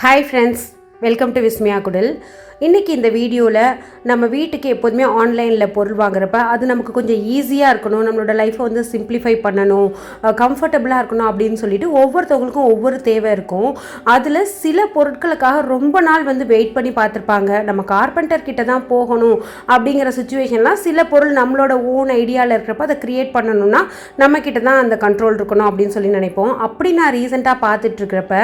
Hi friends, welcome to Vismaya Kudal. இன்றைக்கி இந்த வீடியோவில் நம்ம வீட்டுக்கு எப்போதுமே ஆன்லைனில் பொருள் வாங்குறப்ப அது நமக்கு கொஞ்சம் ஈஸியாக இருக்கணும், நம்மளோட லைஃப்பை வந்து சிம்பிளிஃபை பண்ணணும், கம்ஃபர்டபுளாக இருக்கணும் அப்படின்னு சொல்லிட்டு ஒவ்வொருத்தவங்களுக்கும் ஒவ்வொரு தேவை இருக்கும். அதில் சில பொருட்களுக்காக ரொம்ப நாள் வந்து வெயிட் பண்ணி பார்த்துருப்பாங்க. நம்ம கார்பெண்டர் கிட்ட தான் போகணும் அப்படிங்கிற சுச்சுவேஷன்லாம் சில பொருள் நம்மளோட ஓன் ஐடியாவில் இருக்கிறப்ப அதை க்ரியேட் பண்ணணும்னா நம்மக்கிட்ட தான் அந்த கண்ட்ரோல் இருக்கணும் அப்படின்னு சொல்லி நினைப்போம். அப்படி நான் ரீசெண்டாக பார்த்துட்ருக்கிறப்ப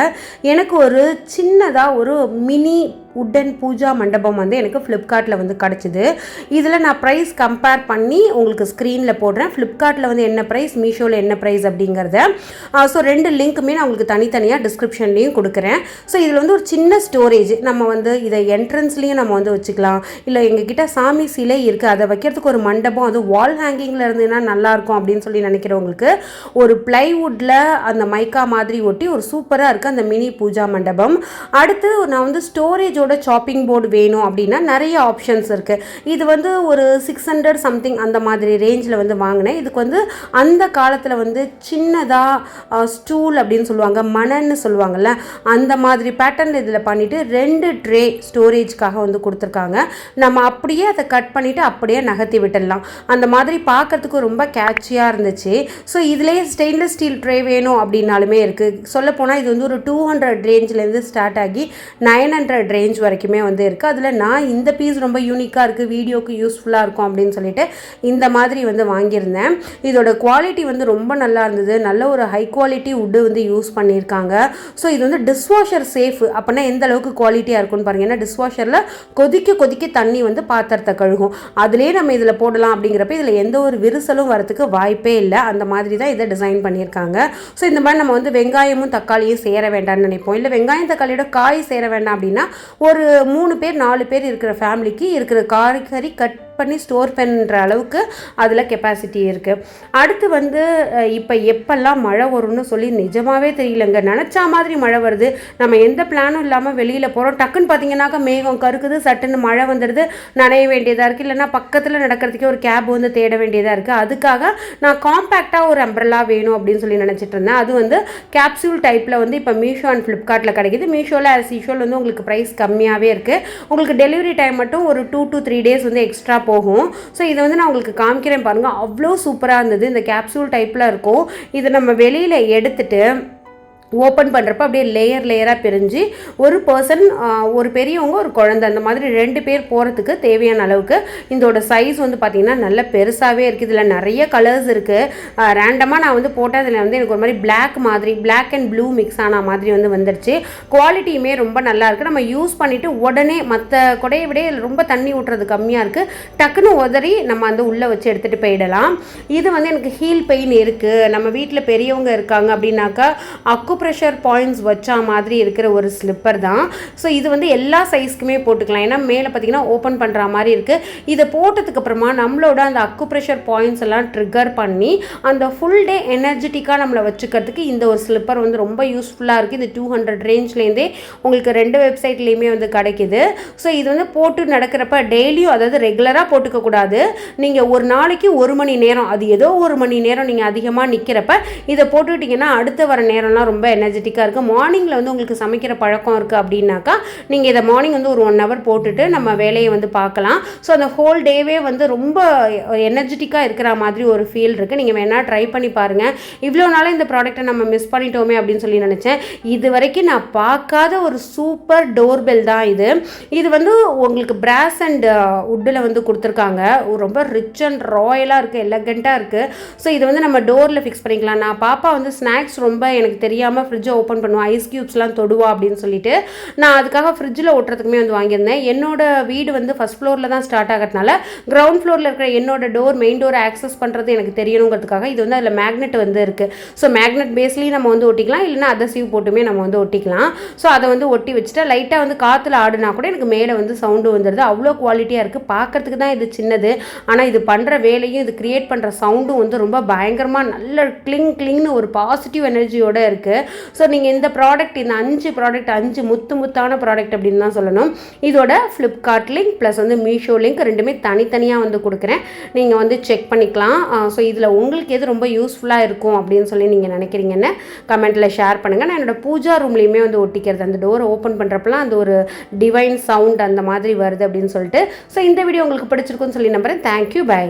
எனக்கு ஒரு சின்னதாக ஒரு மினி உட்டன் பூஜா மண்டபம் வந்து எனக்கு ஃப்ளிப்கார்ட்டில் வந்து கிடச்சிது. இதில் நான் ப்ரைஸ் கம்பேர் பண்ணி உங்களுக்கு ஸ்க்ரீனில் போடுறேன். ஃப்ளிப்கார்ட்டில் வந்து என்ன ப்ரைஸ், மீஷோவில் என்ன ப்ரைஸ் அப்படிங்கிறத. ஸோ 2 லிங்க்குமே நான் உங்களுக்கு தனித்தனியாக டிஸ்கிரிப்ஷன்லேயும் கொடுக்குறேன். ஸோ இதில் வந்து ஒரு சின்ன ஸ்டோரேஜ், நம்ம வந்து இதை என்ட்ரன்ஸ்லேயும் நம்ம வந்து வச்சுக்கலாம், இல்லை எங்ககிட்ட சாமி சிலை இருக்குது அதை வைக்கிறதுக்கு ஒரு மண்டபம், அது வால் ஹேங்கிங்கில் இருந்ததுன்னா நல்லாயிருக்கும் அப்படின்னு சொல்லி நினைக்கிறவங்களுக்கு ஒரு ப்ளைவுட்டில் அந்த மைக்கா மாதிரி ஒட்டி ஒரு சூப்பராக இருக்குது அந்த மினி பூஜா மண்டபம். அடுத்து நான் வந்து ஸ்டோரேஜ் சாப்பிங் போர்டு வேணும் அப்படின்னா நிறைய ஆப்ஷன்ஸ் இருக்குது. இது வந்து ஒரு 600 சம்திங் அந்த மாதிரி ரேஞ்சில் வந்து வாங்கினேன். இதுக்கு வந்து அந்த காலத்தில் வந்து சின்னதாக ஸ்டூல் அப்படின்னு சொல்லுவாங்க, மணன்னு சொல்லுவாங்கள்ல, அந்த மாதிரி பேட்டர்ன் இதில் பண்ணிவிட்டு 2 ட்ரே ஸ்டோரேஜ்க்காக வந்து கொடுத்துருக்காங்க. நம்ம அப்படியே அதை கட் பண்ணிவிட்டு அப்படியே நகர்த்தி விட்டுடலாம். அந்த மாதிரி பார்க்குறதுக்கு ரொம்ப கேட்சியாக இருந்துச்சு. ஸோ இதுலேயே ஸ்டெயின்லெஸ் ஸ்டீல் ட்ரே வேணும் அப்படின்னாலுமே இருக்குது. சொல்லப்போனால் இது வந்து ஒரு 200 ரேஞ்சிலேருந்து ஸ்டார்ட் ஆகி 900 ரேஞ்ச் வரைக்குமே வந்து இருக்குது. அதில் நான் இந்த பீஸ் ரொம்ப யூனிக்காக இருக்குது, வீடியோக்கு யூஸ்ஃபுல்லாக இருக்கும் அப்படின்னு சொல்லிட்டு இந்த மாதிரி வந்து வாங்கியிருந்தேன். இதோட குவாலிட்டி வந்து ரொம்ப நல்லா இருந்தது. நல்ல ஒரு ஹை குவாலிட்டி வுட்டு வந்து யூஸ் பண்ணியிருக்காங்க. ஸோ இது வந்து டிஷ்வாஷர் சேஃப். அப்படின்னா எந்த அளவுக்கு குவாலிட்டியாக இருக்குன்னு பாருங்கள். ஏன்னா டிஷ்வாஷரில் கொதிக்க தண்ணி வந்து பாத்திரத்தை கழுகும். அதுலேயே நம்ம இதில் போடலாம் அப்படிங்கிறப்ப இதில் எந்த ஒரு விரிசலும் வரத்துக்கு வாய்ப்பே இல்லை. அந்த மாதிரி தான் இதை டிசைன் பண்ணியிருக்காங்க. ஸோ இந்த மாதிரி நம்ம வந்து வெங்காயமும் தக்காளியும் சேர வேண்டாம்னு நினைப்போம், இல்லை வெங்காயம் தக்காளியோட காய் சேர வேண்டாம் அப்படின்னா ஒரு 3 பேர் 4 பேர் இருக்கிற ஃபேமிலிக்கு இருக்கிற காய்கறி கட் பண்ணி ஸ்டோர் பண்ணுற அளவுக்கு அதில் கெப்பாசிட்டி இருக்குது. அடுத்து வந்து இப்போ எப்பெல்லாம் மழை வரும்னு சொல்லி நிஜமாகவே தெரியலங்க. நினச்சா மாதிரி மழை வருது, நம்ம எந்த பிளானும் இல்லாமல் வெளியில் போகிறோம், டக்குன்னு பார்த்தீங்கன்னாக்கா மேகம் கருக்குது, சட்டுன்னு மழை வந்துடுது, நனைய வேண்டியதாக இருக்குது, இல்லைனா பக்கத்தில் நடக்கிறதுக்கே ஒரு கேப் வந்து தேட வேண்டியதாக இருக்குது. அதுக்காக நான் காம்பேக்டாக ஒரு அம்ப்ரெல்லா வேணும் அப்படின்னு சொல்லி நினச்சிட்டு இருந்தேன். அது வந்து கேப்சூல் டைப்பில் வந்து இப்போ மீஷோ அண்ட் ஃப்ளிப்கார்ட்டில் கிடைக்கிது. மீஷோவில் ஆஸ் யூஷுவல் வந்து உங்களுக்கு ப்ரைஸ் கம்மியாகவே இருக்குது. உங்களுக்கு டெலிவரி டைம் மட்டும் ஒரு 2 to 3 days வந்து எக்ஸ்ட்ரா போகும். ஸோ இதை வந்து நான் உங்களுக்கு காமிக்கிறேன் பாருங்கள். அவ்வளோ சூப்பராக இருந்தது. இந்த கேப்சூல் டைப்பில் இருக்கும். இதை நம்ம வெளியில் எடுத்துட்டு ஓப்பன் பண்ணுறப்ப அப்படியே லேயராக பிரிஞ்சு ஒரு பர்சன், ஒரு பெரியவங்க ஒரு குழந்தை, அந்த மாதிரி 2 பேர் போகிறதுக்கு தேவையான அளவுக்கு இதோட சைஸ் வந்து பார்த்திங்கன்னா நல்ல பெருசாகவே இருக்குது. இதில் நிறைய கலர்ஸ் இருக்குது. ரேண்டமாக நான் வந்து போட்டால் அதில் வந்து எனக்கு ஒரு மாதிரி பிளாக் அண்ட் ப்ளூ மிக்ஸ் ஆன மாதிரி வந்து வந்துடுச்சு. குவாலிட்டியுமே ரொம்ப நல்லா இருக்குது. நம்ம யூஸ் பண்ணிவிட்டு உடனே மற்ற கொடையை விட ரொம்ப தண்ணி ஊட்டுறது கம்மியாக இருக்குது. டக்குன்னு உதறி நம்ம அந்த உள்ளே வச்சு எடுத்துகிட்டு போயிடலாம். இது வந்து எனக்கு ஹீல் பெயின் இருக்குது, நம்ம வீட்டில் பெரியவங்க இருக்காங்க அப்படின்னாக்கா ப்ரெஷர் பாயிண்ட்ஸ் வச்சா மாதிரி இருக்கிற ஒரு ஸ்லிப்பர் தான். ஸோ இது வந்து எல்லா சைஸ்க்குமே போட்டுக்கலாம். ஏன்னா மேலே பார்த்தீங்கன்னா ஓப்பன் பண்ணுற மாதிரி இருக்குது. இதை போட்டதுக்கு அப்புறமா நம்மளோட அந்த அக்குப்ரெஷர் பாயிண்ட்ஸ் எல்லாம் ட்ரிகர் பண்ணி அந்த ஃபுல் டே எனர்ஜெட்டிக்காக நம்மளை வச்சுக்கிறதுக்கு இந்த ஒரு ஸ்லிப்பர் வந்து ரொம்ப யூஸ்ஃபுல்லாக இருக்குது. இந்த 200 ரேஞ்ச்லேருந்தே உங்களுக்கு 2 வெப்சைட்லேயுமே வந்து கிடைக்கிது. ஸோ இது வந்து போட்டு நடக்கிறப்ப டெய்லியும், அதாவது ரெகுலராக போட்டுக்கக்கூடாது, நீங்கள் ஒரு நாளைக்கு 1 மணி நேரம், அது ஏதோ 1 மணி நேரம் நீங்கள் அதிகமாக நிற்கிறப்ப இதை போட்டுக்கிட்டிங்கன்னா அடுத்த வர நேரம்லாம் ரொம்ப எனர்ஜெட்டிக்காக இருக்குது. மார்னிங்கில் வந்து உங்களுக்கு சமைக்கிற பழக்கம் இருக்குது அப்படின்னாக்கா நீங்கள் இதை மார்னிங் வந்து ஒரு 1 hour போட்டுட்டு நம்ம வேலையை வந்து பார்க்கலாம். ஸோ அந்த ஹோல் டேவே வந்து ரொம்ப எனர்ஜெட்டிக்காக இருக்கிற மாதிரி ஒரு ஃபீல் இருக்குது. நீங்கள் வேணால் ட்ரை பண்ணி பாருங்கள். இவ்வளோ நாளாக இந்த ப்ராடக்ட்டை நம்ம மிஸ் பண்ணிட்டோமே அப்படின்னு சொல்லி நினச்சேன். இது வரைக்கும் நான் பார்க்காத ஒரு சூப்பர் டோர்பெல் தான் இது. இது வந்து உங்களுக்கு பிராஸ் அண்ட் வுட்டில் வந்து கொடுத்துருக்காங்க. ரொம்ப ரிச் அண்ட் ராயலாக இருக்குது, எலகண்ட்டாக இருக்குது. ஸோ இது வந்து நம்ம டோரில் ஃபிக்ஸ் பண்ணிக்கலாம். நான் பாப்பா வந்து ஸ்நாக்ஸ் ரொம்ப எனக்கு தெரியாமல் ஃப்ரிட்ஜை ஓப்பன் பண்ணுவோம், ஐஸ் க்யூப்ஸ்லாம் தொடுவா அப்படின்னு சொல்லிட்டு நான் அதுக்காக ஃப்ரிட்ஜில் ஓட்டுறதுக்குமே வந்து வாங்கியிருந்தேன். என்னோட வீடு வந்து ஃபஸ்ட் ஃப்ளோரில் தான் ஸ்டார்ட் ஆகிறதுனால கிரவுண்ட் ஃப்ளோரில் இருக்கிற என்னோட மெயின் டோர் ஆக்சஸ் பண்ணுறது எனக்கு தெரியணுங்கிறதுக்காக இது வந்து அதில் மேக்னெட் வந்து இருக்குது. ஸோ மேக்னெட் பேஸ்லேயும் நம்ம வந்து ஒட்டிக்கலாம், இல்லைனா அதசிவ் போட்டுமே நம்ம வந்து ஒட்டிக்கலாம். ஸோ அதை வந்து ஒட்டி வச்சுட்டு லைட்டாக வந்து காற்றுல ஆடுனா கூட எனக்கு மேலே வந்து சவுண்டு வந்துடுது. அவ்வளோ குவாலிட்டியாக இருக்குது. பார்க்குறதுக்கு தான் இது சின்னது, ஆனால் இது பண்ணுற வேலையும் இது க்ரியேட் பண்ணுற சவுண்டும் வந்து ரொம்ப பயங்கரமாக நல்ல கிளிங்னு ஒரு பாசிட்டிவ் எனர்ஜியோடு இருக்குது. ஸோ நீங்கள் இந்த ப்ராடக்ட் இந்த 5 ப்ராடக்ட் 5 முத்தான ப்ராடக்ட் அப்படின்னு தான் சொல்லணும். இதோட ஃப்ளிப்கார்ட் லிங்க் ப்ளஸ் வந்து மீஷோ லிங்க் ரெண்டுமே தனித்தனியாக வந்து கொடுக்குறேன். நீங்கள் வந்து செக் பண்ணிக்கலாம். ஸோ இதில் உங்களுக்கு எது ரொம்ப யூஸ்ஃபுல்லாக இருக்கும் அப்படின்னு சொல்லி நீங்கள் நினைக்கிறீங்கன்னு கமெண்ட்டில் ஷேர் பண்ணுங்கள். நான் என்னோடய பூஜா ரூம்லேயுமே வந்து ஒட்டிக்கிறது, அந்த டோரை ஓப்பன் பண்ணுறப்பலாம் அந்த ஒரு டிவைன் சவுண்ட் அந்த மாதிரி வருது அப்படின்னு சொல்லிட்டு. ஸோ இந்த வீடியோ உங்களுக்கு பிடிச்சிருக்குன்னு சொல்லி நம்புகிறேன். Thank you, by.